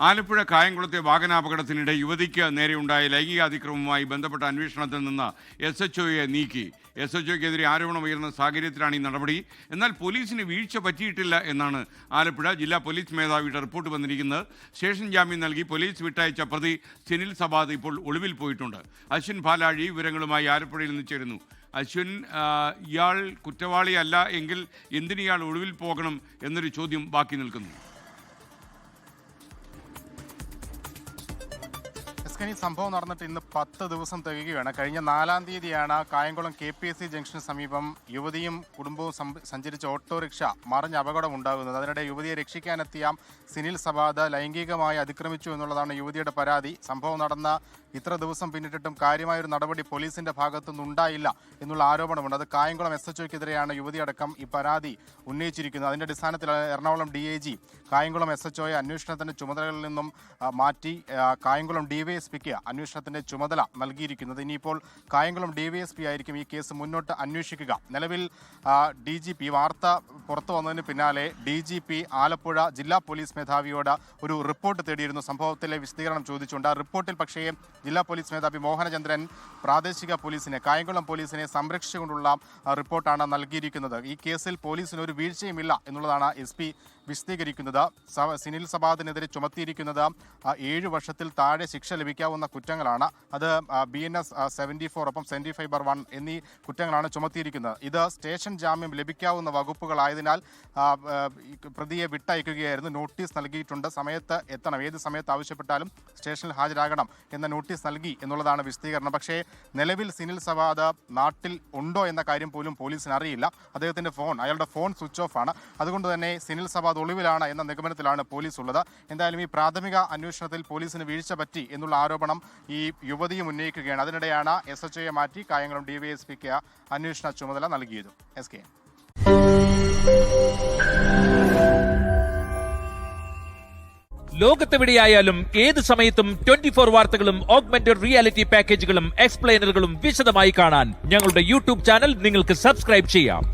ആലപ്പുഴ കായംകുളത്തെ വാഹനാപകടത്തിനിടെ യുവതിക്ക് നേരെയുണ്ടായ ലൈംഗികാതിക്രമവുമായി ബന്ധപ്പെട്ട അന്വേഷണത്തിൽ നിന്ന് SHOയെ നീക്കി. SHOയ്ക്കെതിരെ ആരോപണം ഉയർന്ന സാഹചര്യത്തിലാണ് ഈ നടപടി. എന്നാൽ പോലീസിന് വീഴ്ച പറ്റിയിട്ടില്ല എന്നാണ് ആലപ്പുഴ ജില്ലാ പോലീസ് മേധാവിയുടെ റിപ്പോർട്ട് വന്നിരിക്കുന്നത്. സ്റ്റേഷൻ ജാമ്യം നൽകി പോലീസ് വിട്ടയച്ച പ്രതി സിനിൽ സബാദ് ഇപ്പോൾ ഒളിവിൽ പോയിട്ടുണ്ട്. അശ്വിൻ പാലാഴി വിവരങ്ങളുമായി ആലപ്പുഴയിൽ നിന്ന് ചേരുന്നു. അശ്വിൻ, ഇയാൾ കുറ്റവാളിയല്ല എങ്കിൽ എന്തിനിയാൾ ഒളിവിൽ പോകണം എന്നൊരു ചോദ്യം ബാക്കി നിൽക്കുന്നു. സംഭവം നടന്നിട്ട് ഇന്ന് 10 ദിവസം തികയുകയാണ്. കഴിഞ്ഞ 4-ാം തീയതിയാണ് കായംകുളം KPSC ജംഗ്ഷന് സമീപം യുവതിയും കുടുംബവും സഞ്ചരിച്ച ഓട്ടോറിക്ഷ മറിഞ്ഞ് അപകടം ഉണ്ടാകുന്നത്. അതിനിടെ യുവതിയെ രക്ഷിക്കാനെത്തിയ സിനിൽ സബാദ് ലൈംഗികമായി അതിക്രമിച്ചു എന്നുള്ളതാണ് യുവതിയുടെ പരാതി. സംഭവം നടന്ന ഇത്ര ദിവസം പിന്നിട്ടിട്ടും കാര്യമായൊരു നടപടി പോലീസിന്റെ ഭാഗത്തുനിന്ന് ഉണ്ടായില്ല എന്നുള്ള ആരോപണമുണ്ട്. അത് കായംകുളം SHOയ്ക്കെതിരെയാണ് യുവതിയടക്കം ഈ പരാതി ഉന്നയിച്ചിരിക്കുന്നത്. അതിന്റെ അടിസ്ഥാനത്തിൽ എറണാകുളം DIG കായംകുളം SHOയെ അന്വേഷണത്തിന്റെ ചുമതലകളിൽ നിന്നും മാറ്റി കായംകുളം DYSPക്ക് അന്വേഷണത്തിന്റെ ചുമതല നൽകിയിരിക്കുന്നത്. ഇനിയിപ്പോൾ കായംകുളം DYSP ആയിരിക്കും ഈ കേസ് മുന്നോട്ട് അന്വേഷിക്കുക. നിലവിൽ DGP വാർത്ത പുറത്തു വന്നതിന് പിന്നാലെ DGP ആലപ്പുഴ ജില്ലാ പോലീസ് മേധാവിയോട് ഒരു റിപ്പോർട്ട് തേടിയിരുന്നു. സംഭവത്തിലെ വിശദീകരണം ചോദിച്ചുകൊണ്ട്. ആ റിപ്പോർട്ടിൽ പക്ഷേ ജില്ലാ പോലീസ് മേധാവി മോഹനചന്ദ്രൻ പ്രാദേശിക പോലീസിനെ, കായംകുളം പോലീസിനെ സംരക്ഷിച്ചുകൊണ്ടുള്ള റിപ്പോർട്ടാണ് നൽകിയിരിക്കുന്നത്. ഈ കേസിൽ പോലീസിന് ഒരു വീഴ്ചയുമില്ല എന്നുള്ളതാണ് SP വിശദീകരിക്കുന്നത്. സിനിൽ സബാദിനെതിരെ ചുമത്തിയിരിക്കുന്നത് 7 വർഷത്തിൽ താഴെ ശിക്ഷ ലഭിക്കാവുന്ന കുറ്റങ്ങളാണ്. അത് BNS 74 ഒപ്പം 75/1 എന്നീ കുറ്റങ്ങളാണ് ചുമത്തിയിരിക്കുന്നത്. ഇത് സ്റ്റേഷൻ ജാമ്യം ലഭിക്കാവുന്ന വകുപ്പുകളായതിനാൽ പ്രതിയെ വിട്ടയക്കുകയായിരുന്നു. നോട്ടീസ് നൽകിയിട്ടുണ്ട്. സമയത്ത് എത്തണം, ഏത് സമയത്ത് ആവശ്യപ്പെട്ടാലും സ്റ്റേഷനിൽ ഹാജരാകണം എന്ന നോട്ടീസ് നൽകി എന്നുള്ളതാണ് വിശദീകരണം. പക്ഷേ നിലവിൽ സിനിൽ സബാദ് നാട്ടിൽ ഉണ്ടോ എന്ന കാര്യം പോലും പോലീസിന് അറിയില്ല. അദ്ദേഹത്തിൻ്റെ അയാളുടെ ഫോൺ സ്വിച്ച് ഓഫ് ആണ്. അതുകൊണ്ട് തന്നെ സിനിൽ സബാദ് ഒളിവിലാണ് എന്ന നിഗമനത്തിലാണ് പോലീസ് ഉള്ളത്. എന്തായാലും ഈ പ്രാഥമിക അന്വേഷണത്തിൽ പോലീസിന് വീഴ്ച പറ്റി എന്നുള്ള ആരോപണം ഈ യുവതിയും ഉന്നയിക്കുകയാണ്. അതിനിടെയാണ് SHOയെ മാറ്റി കായംകുളം DYSPക്ക് അന്വേഷണ ചുമതല നൽകിയത്. SK ലോകത്തെവിടെയായാലും ഏത് സമയത്തും 24 വാർത്തകളും ഓഗ്മെന്റഡ് റിയാലിറ്റി പാക്കേജുകളും എക്സ്പ്ലെയിനറുകളും വിശദമായി കാണാൻ ഞങ്ങളുടെ YouTube ചാനൽ നിങ്ങൾക്ക് സബ്സ്ക്രൈബ് ചെയ്യാം.